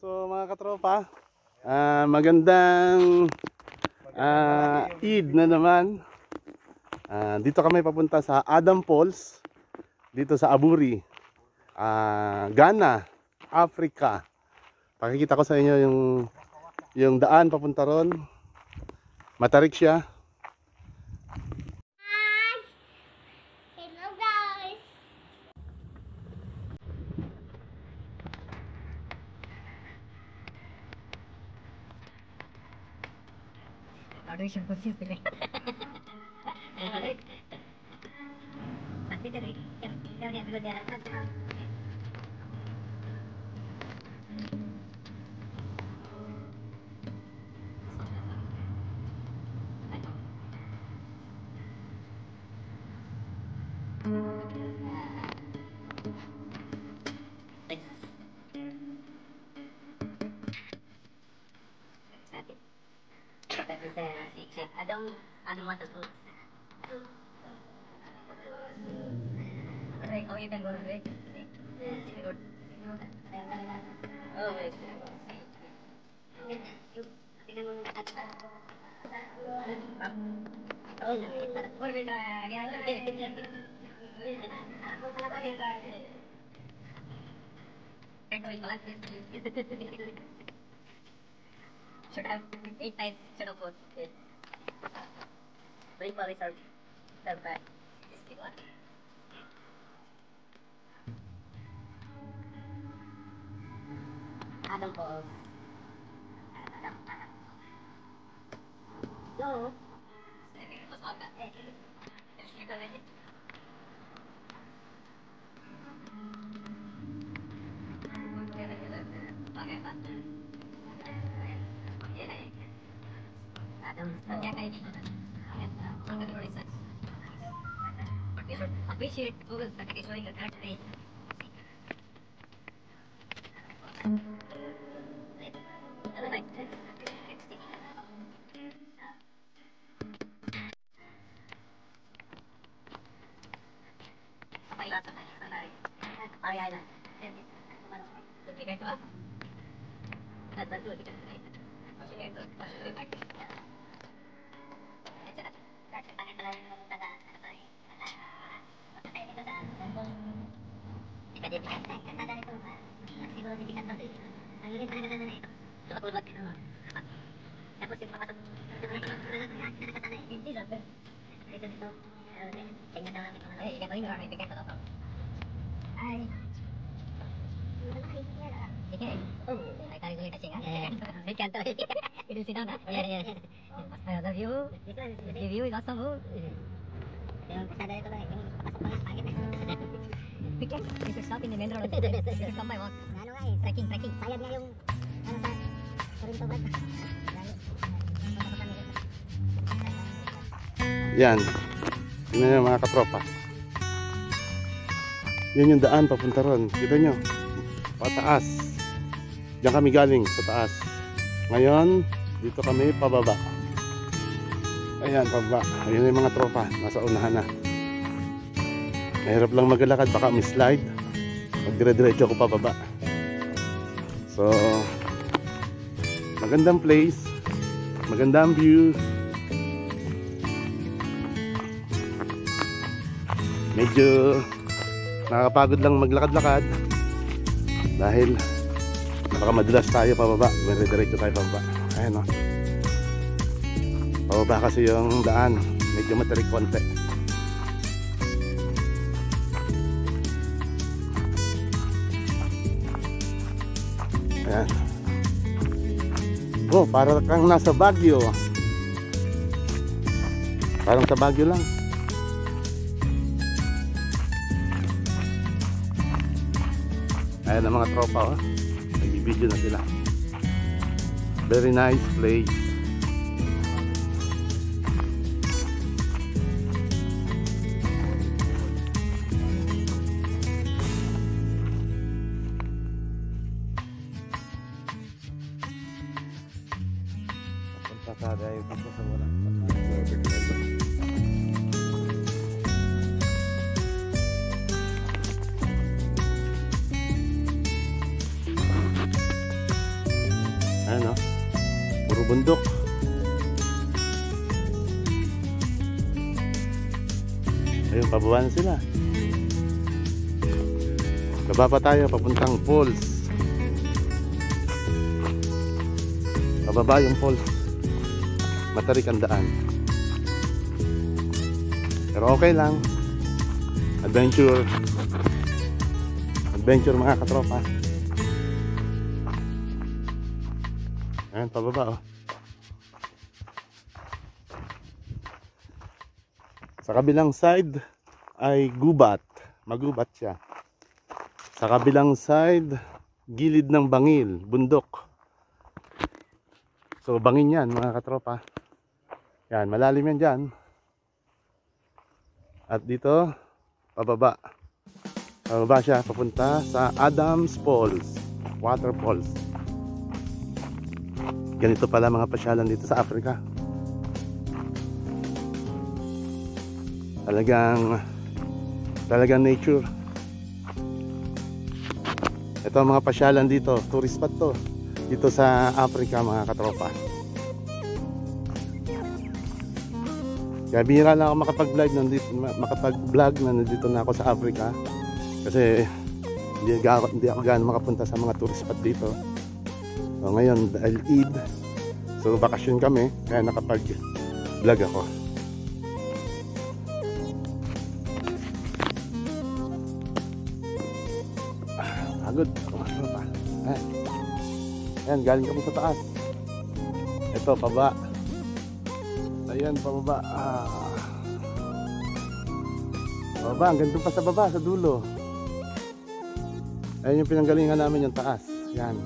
So mga katropa, magandang Eid na naman. Dito kami papunta sa Adam Falls, dito sa Aburi, Ghana, Africa. Pakikita ko sa inyo yung daan papunta ron. Matarik siya. Hello guys! Order siya po siya pili. Pati dari, yang dulu dia akan. Ano mo ito? Oh, you can go right. Oh, wait. Should have 8 nights should have food. Bring for reserve. Serve back. Adam Falls. No. Appreciate Google that is showing a card today. The view is also good. We can stop in the main road. We can come by walk. Trekking. Sayad nga yung sa Corinto Bad. Yan. Tingnan nyo mga katropa. Yan yung daan papunta ron. Kita nyo. Pataas. Diyan kami galing sa taas. Ngayon, dito kami pababa. Ayan, pababa. Ayun yung mga tropa. Nasa unahan na. Mahirap lang maglakad. Baka mislide. Magdire-diretso ako pababa. So, magandang place. Magandang view. Medyo nakakapagod lang maglakad-lakad. Dahil baka madulas tayo pababa. Dire-diretso tayo pababa. Ayan o. Pababa kasi yung daan. Medyo matarik konti. Ayan. Oh, para kang nasa Baguio. Parang sa Baguio lang. Ayan ang mga tropa, oh. Nag-video na sila. Very nice place. Punta ka dahil dito sa wala. Ayan o. Puro bundok. Ayun, pababa na sila. Baba pa tayo, papuntang falls. Pababa yung falls. Matarik ang daan. Pero okay lang. Adventure. Adventure mga katropa. Ayan, pababa oh. Sa kabilang side ay gubat. Magubat siya. Sa kabilang side, gilid ng bangil, bundok. So bangin yan mga katropa. Yan, malalim yan dyan. At dito, pababa. Pababa siya, papunta sa Adams Falls, Waterfalls. Ganito pala mga pasyalan dito sa Africa. Talagang nature. Ito ang mga pasyalan dito, tourist spot to dito sa Africa mga katropa. Kaya bihira lang ako makapag-vlog na nandito na ako sa Africa kasi hindi ako gaano makapunta sa mga tourist spot dito. So ngayon dahil Eid, so bakasyon kami kaya nakapag-vlog ako. Pagod. Ayan, galing kami sa taas. Ito, paba. Ayan, pababa. Pababa, ang ganda pa sa baba, sa dulo. Ayan yung pinanggalingan namin, yung taas. Ayan.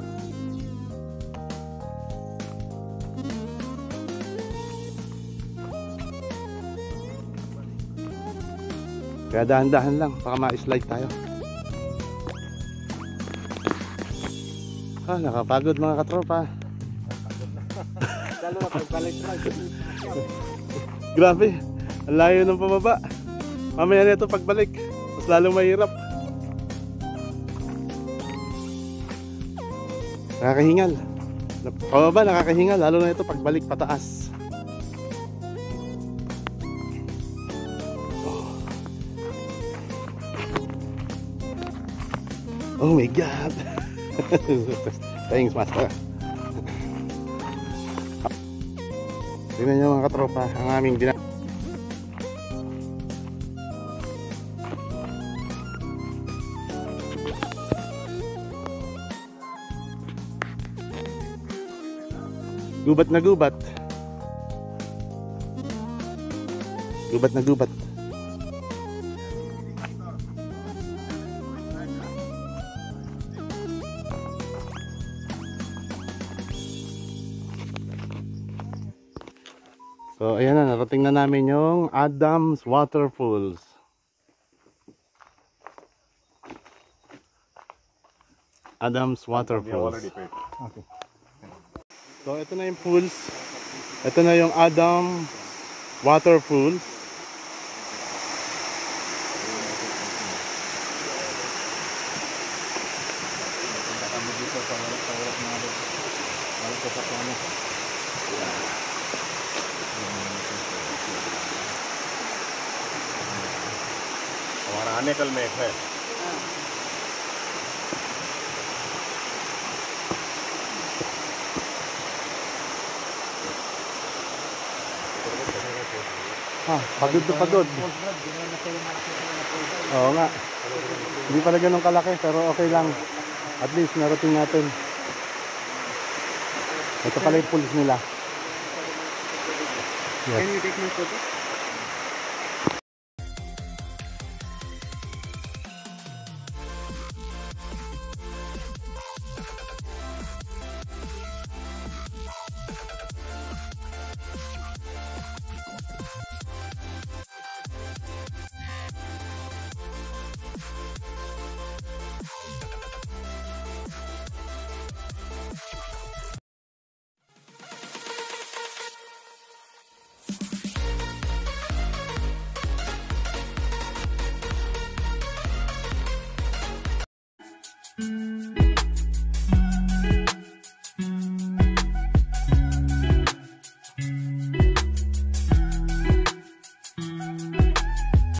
Kaya dahan-dahan lang, baka ma-slide tayo. Nakapagod mga katropa. Lalo na pagbalik na. Grabe, ang layo ng pababa. Mamaya na ito pagbalik, mas lalong mahirap. Nakakahingal. Pababa nakakahingal, lalo na ito pagbalik pataas. Oh my God. Thanks, master. Tingnan nyo mga katropa, ang aming gubat na gubat. Gubat na gubat. So ayan na, narating na namin yung Adams Waterfalls. Adams Waterfalls. Okay. So ito na yung pools. Ito na yung Adams Waterfalls. हमारा आने कल में एक है। Pagod na pagod. Oo nga. Hindi pala ganun kalaki pero okay lang. At least narating natin. Ito pala yung pools nila. Yes. Can you take my photo?